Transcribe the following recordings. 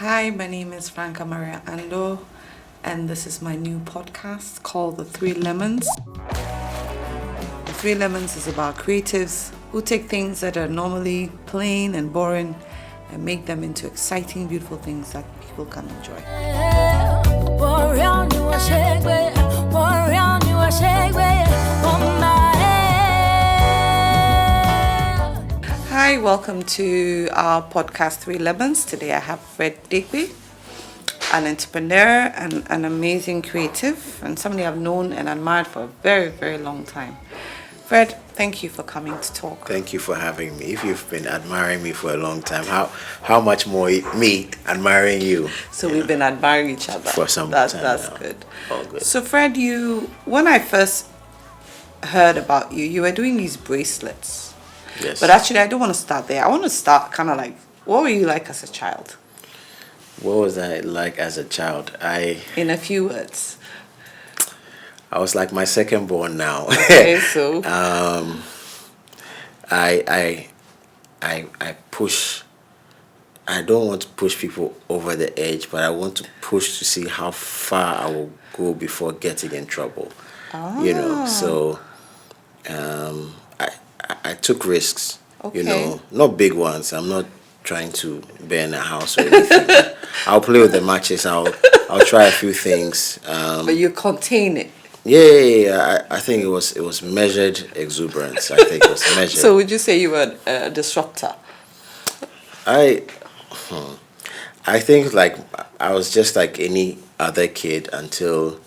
Hi, my name is Franka-Maria Andoh, and this is my new podcast called The Three Lemons. The Three Lemons is about creatives who take things that are normally plain and boring and make them into exciting, beautiful things that people can enjoy. Hi, welcome to our podcast Three Lemons. Today I have Fred Degbe, an entrepreneur and an amazing creative, and somebody I've known and admired for a very, very long time. Fred, thank you for coming to talk. Thank you for having me. If you've been admiring me for a long time, how much more me admiring you? So we've been admiring each other for some time. That's now. good. All good. So Fred, when I first heard about you, you were doing these bracelets. Yes. But actually, I don't want to start there. I want to start kind of like, what were you like as a child? What was I like as a child? In a few words. I was like my second born now. Okay, so I push. I don't want to push people over the edge, but I want to push to see how far I will go before getting in trouble. So I took risks. Okay. Not big ones. I'm not trying to burn a house or anything. I'll play with the matches. I'll try a few things. But you contain it. Yeah. I think it was measured exuberance. I think it was measured. So would you say you were a disruptor? I think like I was just like any other kid until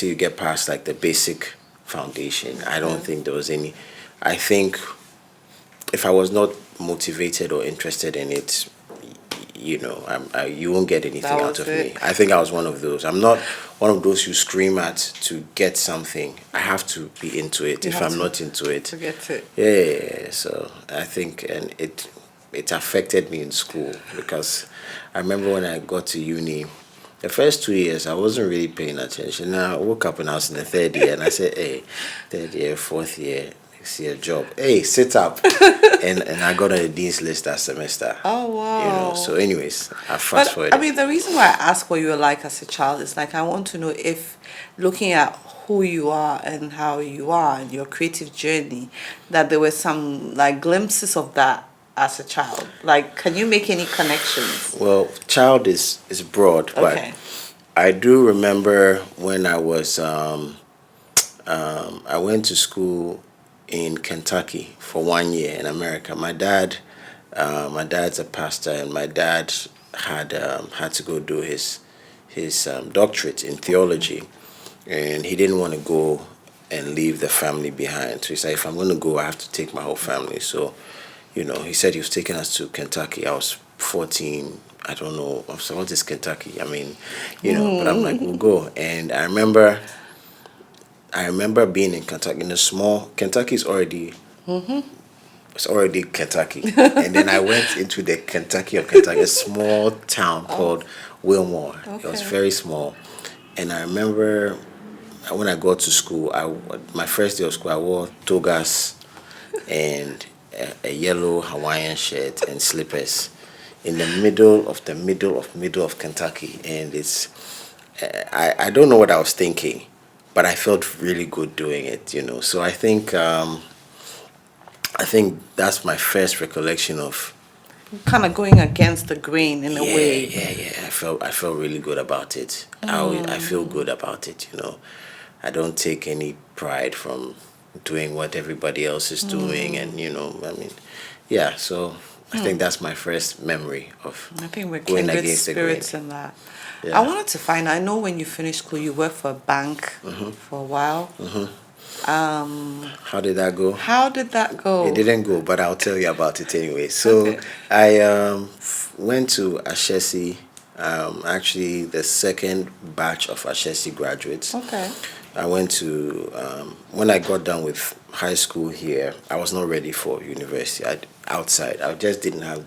you get past like the basic foundation. I don't think there was any. I think if I was not motivated or interested in it, you won't get anything out of me. I think I was one of those. I'm not one of those you scream at to get something. I have to be into it. If I'm not into it, to get it. Yeah. So I think, and it affected me in school because I remember when I got to uni, the first 2 years I wasn't really paying attention. Now I woke up and I was in the third year and I said, hey, third year, fourth year, see a job. Hey, sit up. and I got on the dean's list that semester. Oh, wow. So anyways, I fast forward. I mean, the reason why I ask what you were like as a child is like I want to know if looking at who you are and how you are and your creative journey, that there were some like glimpses of that as a child. Like, can you make any connections? Well, child is broad, but I do remember when I was I went to school in Kentucky for 1 year in America. My dad's a pastor, and my dad had to go do his doctorate in theology, and he didn't want to go and leave the family behind. So he said, if I'm going to go, I have to take my whole family. So, he said he was taking us to Kentucky. I was 14. I don't know. I was like, what is Kentucky? I mean, but I'm like, we'll go. And I remember being in Kentucky, in a small, Kentucky is already, it's already Kentucky. And then I went into the Kentucky of Kentucky, a small town called Wilmore. It was very small. And I remember when I got to school, my first day of school, I wore togas and a yellow Hawaiian shirt and slippers in the middle of Kentucky. And I don't know what I was thinking, but I felt really good doing it, So I think that's my first recollection of kind of going against the grain in a way. Yeah. I felt really good about it. I feel good about it, I don't take any pride from doing what everybody else is doing, and so I think that's my first memory of I think we're going kindred against spirits the grain. in that. Yeah. I wanted to find. I know when you finished school, you worked for a bank for a while. How did that go? It didn't go, but I'll tell you about it anyway. So I went to Ashesi, actually the second batch of Ashesi graduates. Okay. I went to, when I got done with high school here, I was not ready for university. Outside, I just didn't have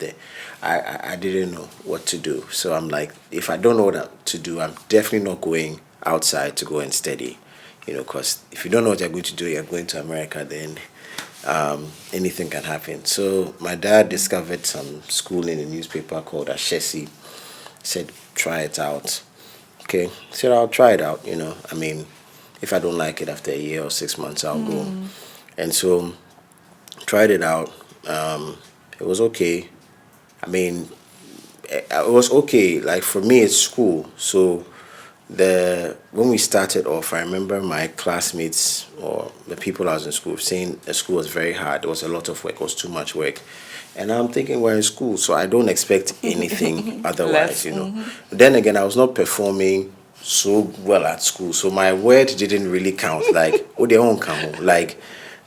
I didn't know what to do. So I'm like, if I don't know what to do, I'm definitely not going outside to go and study. Because if you don't know what you're going to do, you're going to America, then anything can happen. So my dad discovered some school in a newspaper called Ashesi. Said, try it out. Okay. Said, I'll try it out, I mean, if I don't like it after a year or 6 months, I'll go. And so tried it out. It was okay. I mean, it was okay. Like for me, it's school. So when we started off, I remember my classmates or the people I was in school saying the school was very hard. There was a lot of work. It was too much work. And I'm thinking we're in school, so I don't expect anything otherwise, Then again, I was not performing so well at school, so my word didn't really count. Like, oh, they won't come. Like,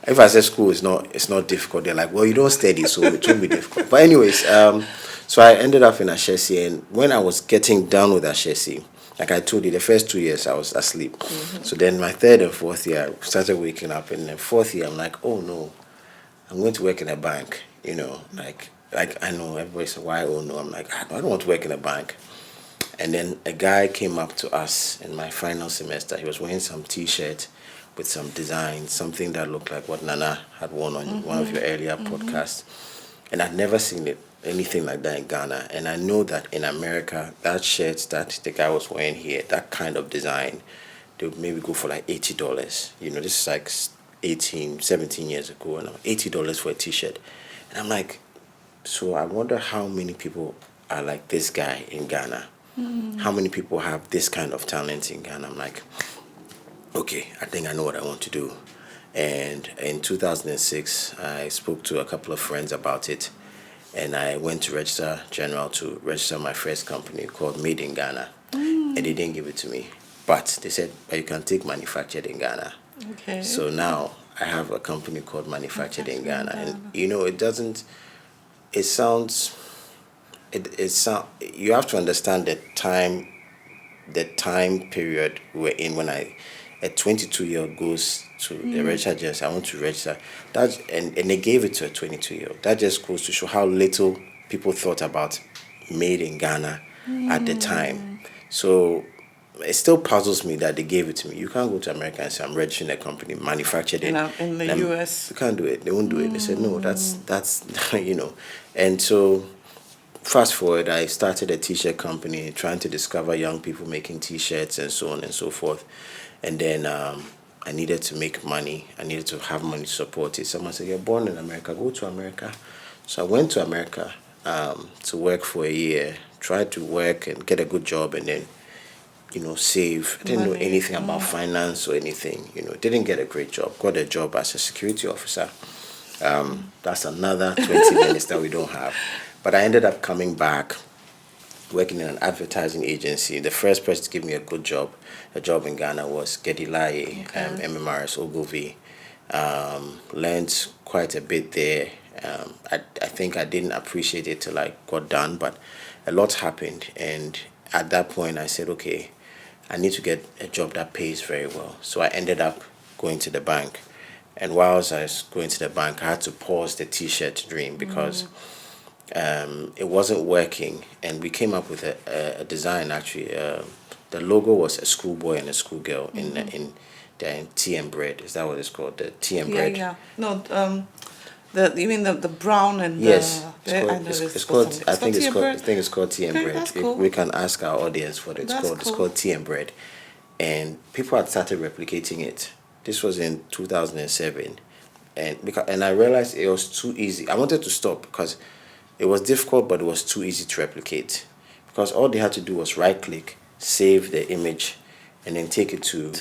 if I said school is it's not difficult, they're like, well, you don't study, so it won't be difficult. But anyways, so I ended up in Ashesi, and when I was getting down with Ashesi, like I told you, the first 2 years I was asleep. So then my third and fourth year, I started waking up. And the fourth year, I'm like, oh no, I'm going to work in a bank. Like I know everybody said, why? Oh no, I'm like, I don't want to work in a bank. And then a guy came up to us in my final semester. He was wearing some T-shirt with some design, something that looked like what Nana had worn on one of your earlier podcasts. And I'd never seen anything like that in Ghana. And I know that in America, that shirt that the guy was wearing here, that kind of design, they would maybe go for like $80. This is like 18, 17 years ago, and $80 for a T-shirt. And I'm like, so I wonder how many people are like this guy in Ghana. How many people have this kind of talent in Ghana? I'm like, okay, I think I know what I want to do. And in 2006, I spoke to a couple of friends about it. And I went to Register General to register my first company called Made in Ghana. And they didn't give it to me. But they said, but you can take manufactured in Ghana. Okay. So now I have a company called Manufactured in Ghana. And, you have to understand the time period we're in when a 22-year-old goes to the register just I want to register that and they gave it to a 22-year-old. That just goes to show how little people thought about Made in Ghana at the time. So it still puzzles me that they gave it to me. You can't go to America and say I'm registering a company manufactured in the US. You can't do it. They won't do it. They said no, that's and so fast forward, I started a T-shirt company trying to discover young people making T-shirts and so on and so forth. And then I needed to make money. I needed to have money to support it. Someone said, you're born in America, go to America. So I went to America to work for a year, tried to work and get a good job and then, save. I didn't know anything about finance or anything, didn't get a great job. Got a job as a security officer. That's another 20 minutes that we don't have. But I ended up coming back, working in an advertising agency. The first person to give me a job in Ghana was Gedilaye, MMRS Ogilvy. Learned quite a bit there. I think I didn't appreciate it till I got done, but a lot happened. And at that point, I said, okay, I need to get a job that pays very well. So I ended up going to the bank. And whilst I was going to the bank, I had to pause the T-shirt dream because it wasn't working. And we came up with a design, actually. The logo was a schoolboy and a schoolgirl in tea and bread. Is that what it's called? The tea and bread? Yeah. No, you mean the brown and yes, it's called. I think it's called tea and bread. That's cool. We can ask our audience for it. It's called tea and bread, and people had started replicating it. This was in 2007, and I realized it was too easy. I wanted to stop because it was difficult, but it was too easy to replicate. Because all they had to do was right click, save the image, and then take it to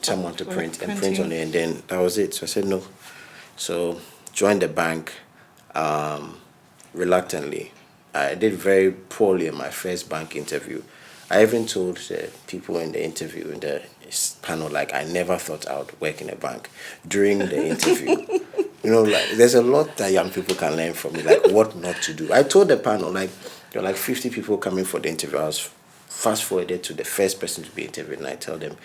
someone to print on it, and then that was it. So I said no. So joined the bank reluctantly. I did very poorly in my first bank interview. I even told the people in the interview, in the panel, like I never thought I would work in a bank during the interview. There's a lot that young people can learn from me, like what not to do. I told the panel, like there were like 50 people coming for the interview. I was fast forwarded to the first person to be interviewed, and I tell them.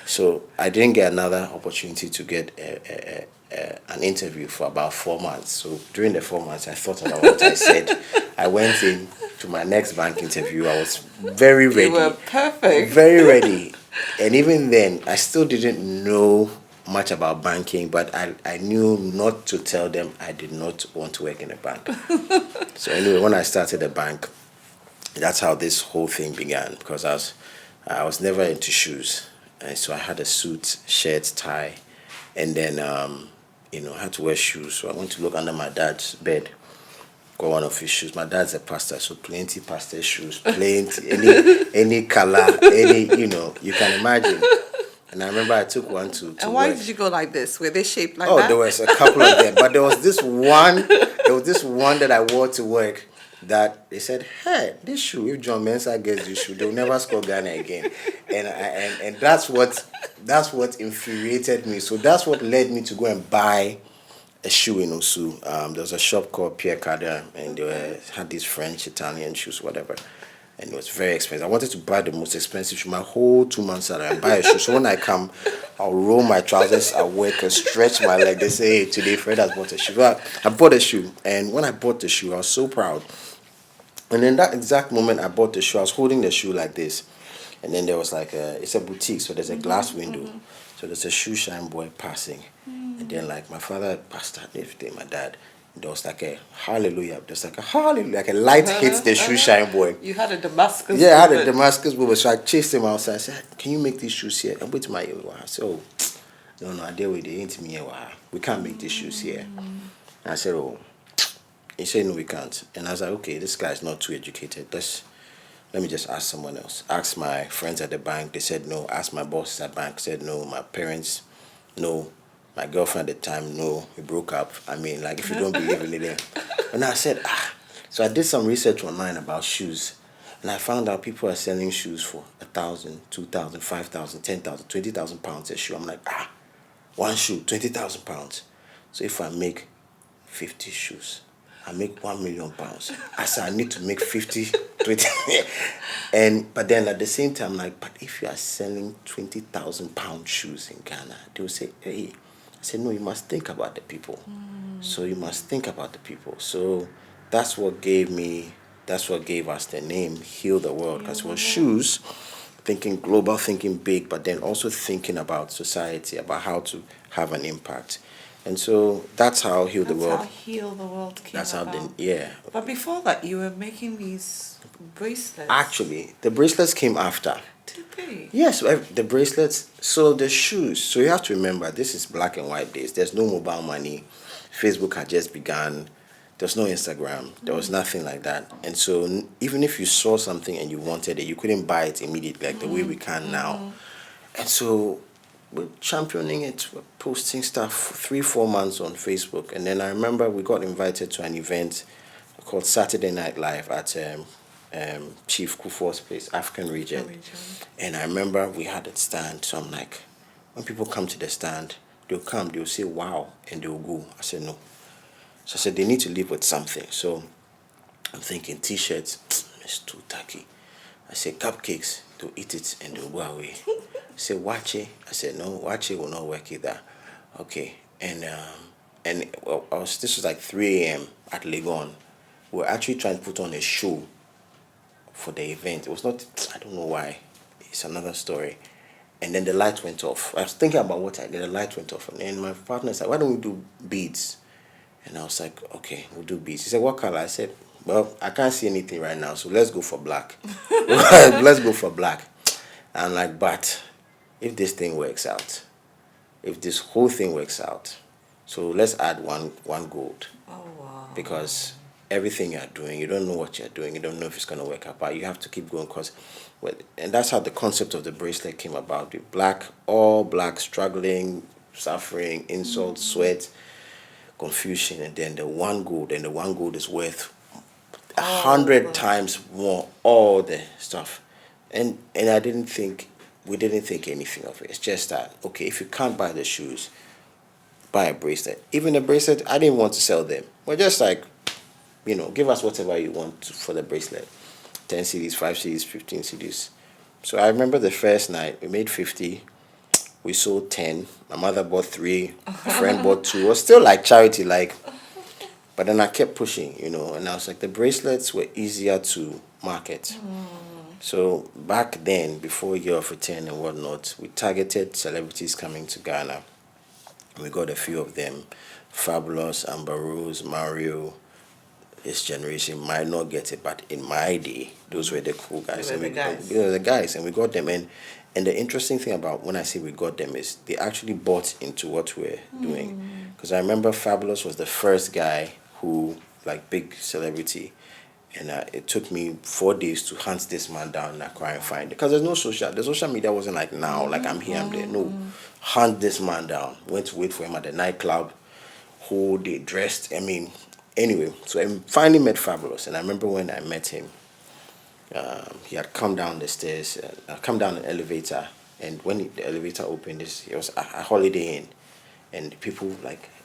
So I didn't get another opportunity to get an interview for about 4 months. So during the 4 months, I thought about what I said. I went in to my next bank interview. I was very ready. You were perfect. Very ready. And even then, I still didn't know much about banking, but I knew not to tell them I did not want to work in a bank. So anyway, when I started the bank, that's how this whole thing began, because I was never into shoes. And so I had a suit, shirt, tie, and then I had to wear shoes. So I went to look under my dad's bed, got one of his shoes. My dad's a pastor, so plenty pastor shoes, plenty, any color, you can imagine. And I remember I took one to And why work. did you go like this? Were they shaped like that? Oh, there was a couple of them, but there was this one that I wore to work that they said, hey, this shoe, if John Mensah gets this shoe, they'll never score Ghana again. And that's what infuriated me. So that's what led me to go and buy a shoe in Osu. There was a shop called Pierre Cardin, and they had these French, Italian shoes, whatever. And it was very expensive. I wanted to buy the most expensive shoe, my whole 2 months salary, and buy a shoe. So when I come, I'll roll my trousers, I'll work and stretch my leg. They say, hey, today Fred has bought a shoe. Well, I bought a shoe, and when I bought the shoe, I was so proud. And in that exact moment I bought the shoe, I was holding the shoe like this. And then there was it's a boutique, so there's a glass window. So there's a shoe shine boy passing. And then my father passed out everything, my dad. There was like a hallelujah. There's like a hallelujah. Like a light hits the shoe shine boy. You had a Damascus Yeah, I had a Damascus movement. So I chased him outside. I said, can you make these shoes here? And wait to my ear. I said, oh, no, I deal with it. Ain't me. We can't make these shoes here. And I said, oh. He said, no, we can't. And I was like, okay, this guy's not too educated. Let me just ask someone else. Ask my friends at the bank. They said no. Ask my bosses at the bank. Said no. My parents, no. My girlfriend at the time, no. We broke up. I mean, if you don't believe in it. And I said, So I did some research online about shoes. And I found out people are selling shoes for 1,000, 2,000, 5,000, 10,000, 20,000 pounds a shoe. I'm like, one shoe, 20,000 pounds. So if I make 50 shoes, I make 1 million pounds. I said, I need to make 50, 20. But then at the same time, but if you are selling 20,000 pound shoes in Ghana, they will say, hey. I said, no, you must think about the people. So you must think about the people. So that's what gave us the name Heal the World, because it was shoes, thinking global, thinking big, but then also thinking about society, about how to have an impact. And so that's how Heal the World. That's how Heal the World came That's about. how yeah. But before that, you were making these bracelets. Actually, the bracelets came after. Did they? Yes, the bracelets. So the shoes. So you have to remember, this is black and white days. There's no mobile money. Facebook had just begun. There's no Instagram. There was nothing like that. And so even if you saw something and you wanted it, you couldn't buy it immediately like the way we can now. And so we're championing it. We're posting stuff for 3-4 months on Facebook. And then I remember we got invited to an event called Saturday Night Live at Chief Kufuor's place, African region. And I remember we had a stand. So I'm like, when people come to the stand, they'll say, wow, and they'll go. I said, no. So I said, they need to leave with something. So I'm thinking T-shirts, it's too tacky. I said, cupcakes, they'll eat it and they'll go away. I said, wache. I said, no, wache will not work either. Okay. And this was like 3 a.m. at Legon. We were actually trying to put on a show for the event. It was not, I don't know why. It's another story. And then the light went off. I was thinking about what I did. The light went off. And then my partner said, why don't we do beads? And I was like, okay, we'll do beads. He said, what color? I said, well, I can't see anything right now, so let's go for black. Let's go for black. I'm like, but if this thing works out, if this whole thing works out, so let's add one gold. Oh, wow. Because everything you're doing, you don't know what you're doing, you don't know if it's going to work out, but you have to keep going, and that's how the concept of the bracelet came about. The all black, struggling, suffering, insult, sweat, confusion, and then the one gold, and the one gold is worth 100 times more, all the stuff. And we didn't think anything of it. It's just that, okay, if you can't buy the shoes, buy a bracelet. Even the bracelet, I didn't want to sell them. We're just like, give us whatever you want for the bracelet. 10 CDs, 5 CDs, 15 CDs. So I remember the first night, we made 50. We sold 10. My mother bought 3. A friend bought 2. It was still like charity, but then I kept pushing, and I was like, the bracelets were easier to market. So back then, before Year of Return and whatnot, we targeted celebrities coming to Ghana. We got a few of them. Fabulous, Amber Rose, Mario. This generation might not get it, but in my day, those were the cool guys. They were And the guys. the guys, and we got them. And the interesting thing about when I say we got them is they actually bought into what we're doing. Because I remember Fabulous was the first guy who, like, big celebrity, and it took me 4 days to hunt this man down in Accra and find it. Because the social media wasn't like now, like I'm here, I'm there. No, hunt this man down. Went to wait for him at the nightclub, who they dressed. I mean, anyway, so I finally met Fabulous, and I remember when I met him, he had come down the stairs, come down the elevator, and when the elevator opened, it was a Holiday Inn, and people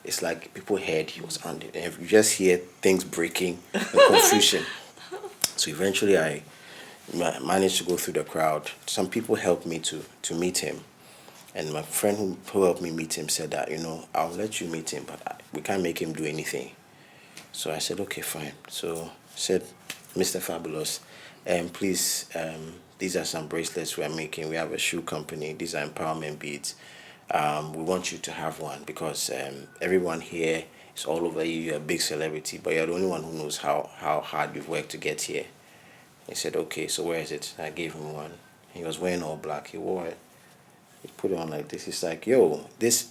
it's like people heard he was on it, and you just hear things breaking and confusion. So eventually, I managed to go through the crowd. Some people helped me to meet him. And my friend who helped me meet him said that, I'll let you meet him, but we can't make him do anything. So I said, okay, fine. So I said, Mr. Fabulous, please, these are some bracelets we're making. We have a shoe company. These are empowerment beads. We want you to have one because everyone here is all over you. You're a big celebrity, but you're the only one who knows how hard you've worked to get here. He said, okay, so where is it? I gave him one. He was wearing all black. He wore it. He put it on like this. He's like, yo, this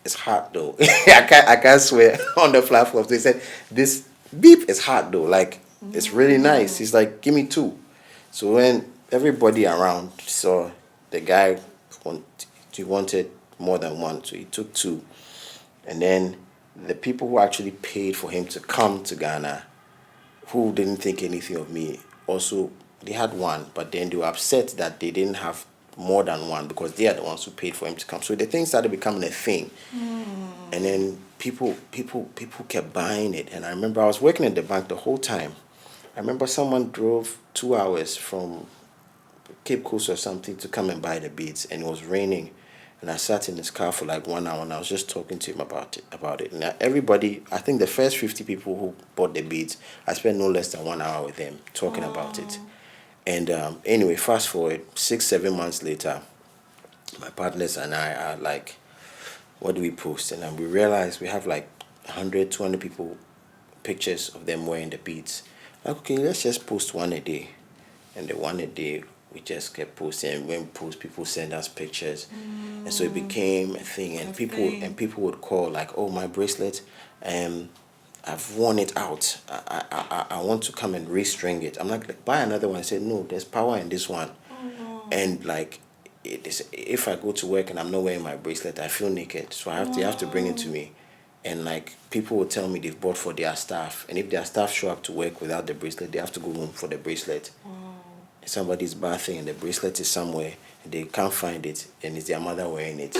is hot though. I can't swear on the platform. So he said, this beep is hot though. Like, it's really nice. He's like, give me 2. So when everybody around saw the guy wanted more than 1, so he took 2. And then the people who actually paid for him to come to Ghana, who didn't think anything of me, also, they had 1, but then they were upset that they didn't have more than 1 because they are the ones who paid for him to come. So the thing started becoming a thing. And then people kept buying it. And I remember I was working at the bank the whole time. I remember someone drove 2 hours from Cape Coast or something to come and buy the beads, and it was raining. And I sat in his car for like 1 hour, and I was just talking to him about it. And everybody, I think the first 50 people who bought the beads, I spent no less than 1 hour with them talking about it. And anyway, fast forward 6-7 months later, my partners and I are like, what do we post? And then we realized we have like 100-200 people, pictures of them wearing the beads. Like, okay, let's just post one a day. And the one a day, we just kept posting. And when we post, people send us pictures. And so it became a thing. And people would call like, oh, my bracelet, I've worn it out. I want to come and restring it. I'm like, buy another one. I said, no, there's power in this one. And like, it is, if I go to work and I'm not wearing my bracelet, I feel naked. So you have to bring it to me. And like, people will tell me they've bought for their staff. And if their staff show up to work without the bracelet, they have to go home for the bracelet. Somebody's bathing and the bracelet is somewhere and they can't find it, and it's their mother wearing it.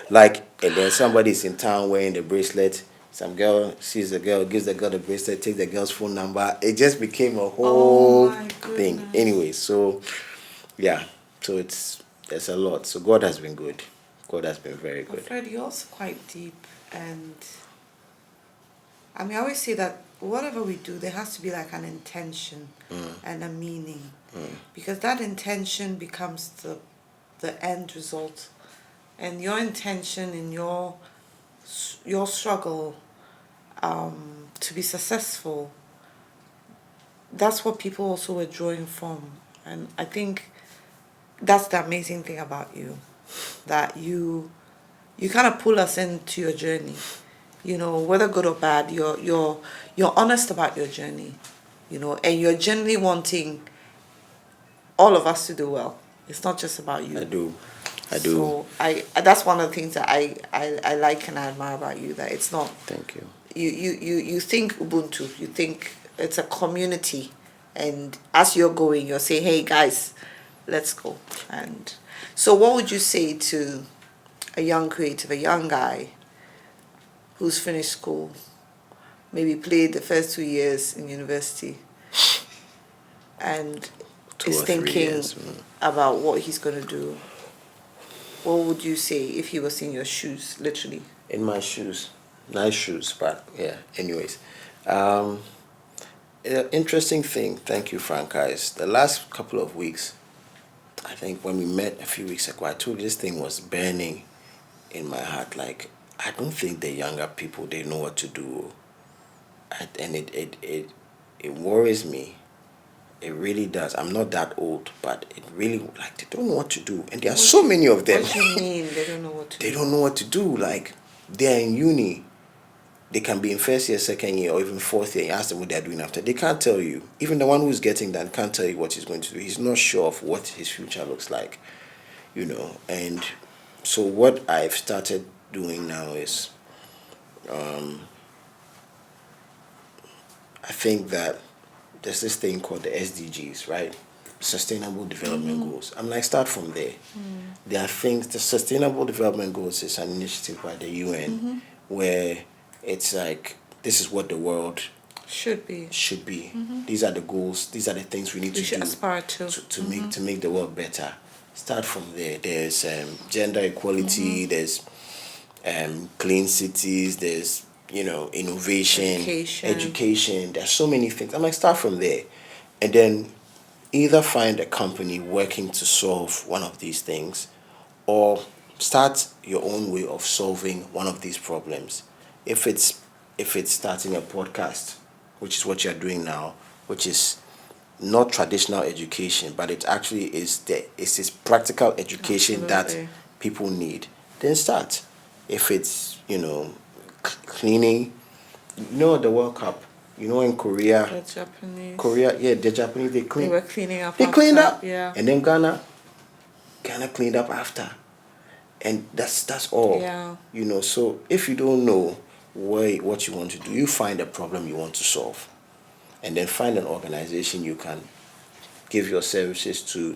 Like, and then somebody's in town wearing the bracelet. Some girl sees the girl, gives the girl the bracelet, takes the girl's phone number. It just became a whole thing. Anyway, so yeah, so there's a lot. So God has been good. God has been very good. Fred, you're also quite deep, and I mean, I always say that whatever we do, there has to be like an intention and a meaning, because that intention becomes the end result, and your intention in your struggle to be successful. That's what people also were drawing from, and I think that's the amazing thing about you, that you kind of pull us into your journey. Whether good or bad, you're honest about your journey, and you're genuinely wanting all of us to do well. It's not just about you. I do. So that's one of the things that I like and I admire about you, that it's not. Thank you. You think Ubuntu, you think it's a community, and as you're going, you're saying, hey guys, let's go. And so what would you say to a young creative, a young guy who's finished school, maybe played the first 2 years in university, and is thinking about what he's going to do? What would you say if he was in your shoes, literally? In my shoes. Nice shoes, but yeah, anyways. Interesting thing, thank you, Franka, is the last couple of weeks, I think when we met a few weeks ago, I told you this thing was burning in my heart. Like, I don't think the younger people, they know what to do. And it worries me. It really does. I'm not that old, but it really, like, they don't know what to do. And there are so many of them. What do you mean they don't know what to do? They don't know what to do. Like, they're in uni. They can be in first year, second year, or even fourth year. You ask them what they're doing after. They can't tell you. Even the one who's getting that can't tell you what he's going to do. He's not sure of what his future looks like, And so what I've started doing now is, I think that there's this thing called the SDGs, right? Sustainable Development Goals. I'm like, start from there. There are things, the Sustainable Development Goals is an initiative by the UN where it's like, this is what the world should be. These are the goals, these are the things we need to do aspire to make the world better. Start from there. There's gender equality, there's clean cities, there's innovation, education. There's so many things. I'm like, start from there, and then either find a company working to solve one of these things, or start your own way of solving one of these problems. If it's starting a podcast, which is what you're doing now, which is not traditional education, but it actually is it's this practical education that people need, then start. If it's cleaning, the World Cup, in Korea, The Japanese. the Japanese, they clean. They were cleaning up. They cleaned up, yeah. and then Ghana cleaned up after, and that's all. Yeah. So if you don't know what you want to do, you find a problem you want to solve, and then find an organization you can give your services to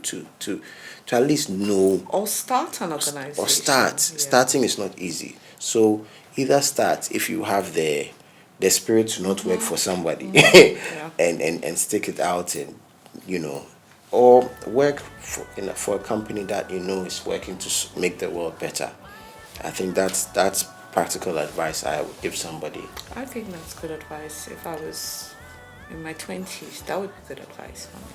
at least know. Or start an organization. Or start. Yeah. Starting is not easy. So either start if you have the spirit to not work for somebody and stick it out, and or work for a company that is working to make the world better. I think that's practical advice I would give somebody. I think that's good advice. If I was in my 20s, that would be good advice for me.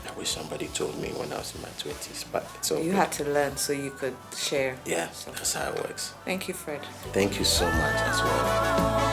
I wish somebody told me when I was in my 20s, but it's all You good. had to learn so you could share. Yeah, that's how it works. Thank you, Fred. Thank you so much as well.